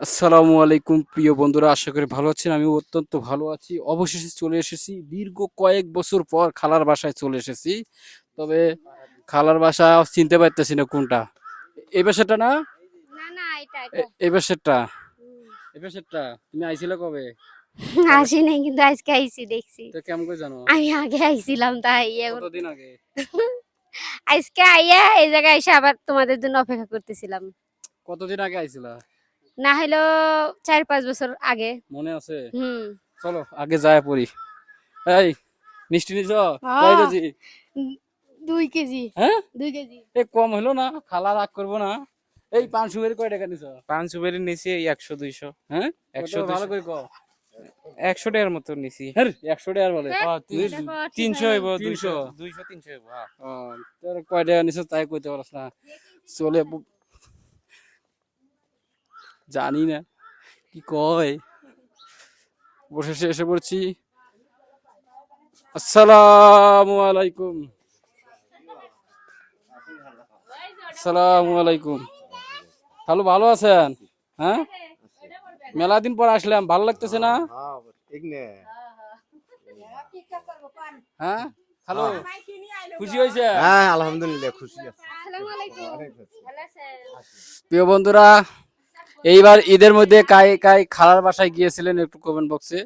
আসসালামু আলাইকুম প্রিয় বন্ধুরা, আশা করি ভালো আছেন। আমি অত্যন্ত ভালো আছি। অবশেষে চলে এসেছি, দীর্ঘ কয়েক বছর পর খালার বাসায় চলে এসেছি। তবে খালার বাসা চিনতে পারতেছি না কোনটা। এই বাসাটা না? না না এটা এই বাসাটা? হুম। এই বাসাটা? তুমি আইছিলে কবে? আসি নাই কিন্তু আজকে আইছি দেখছি। তো কেমন করে জানো? আমি আগে আইছিলাম তাই এখন কতদিন আগে? আজকে আইয়া এই জায়গায় এসে আবার তোমাদের জন্য অপেক্ষা করতেছিলাম। কতদিন আগে আইছিলা? না হলো 4-5 বছর আগে। মনে আছে? হুম। চলো আগে যায় পড়ি। এই, মিষ্টি নিছ? কয় হ্যাঁ, কেজি? 2 কেজি। হ্যাঁ, 2 কেজি। এ কম হলো না? খালা রাগ করবো না? এই পান সুপারি কয় টাকা নিছ? পান সুপারি নিছি এই 100-200। হ্যাঁ, কত? 100-200 ভালো করে কও। 100 টাকার মতো নিছি। হ্যাঁ, 100 টাকার বলে। দেখো, ঠিক 300 হয় হইব, নাই। 300? 200-300 হইব। হ্যাঁ। তোর কয় টাকা নিছ তাই কইতে পারছ না। চলে জানি না কি কয়। অবশেষে এসে পড়ছি। আসসালামু আলাইকুম। আসসালামু আলাইকুম। হ্যালো, ভালো আছেন? হ্যাঁ, মেলা দিন পর আসলাম, ভালো লাগতেছে না? হ্যাঁ, হ্যালো, খুশি হয়েছে? হ্যাঁ আলহামদুলিল্লাহ খুশি আছি। আসসালামু আলাইকুম। ভালো আছেন? প্রিয় বন্ধুরা, এইবার ঈদের মধ্যে কাই কাই খালার বাসায় গিয়েছিলেন একটু কমেন্ট বক্সে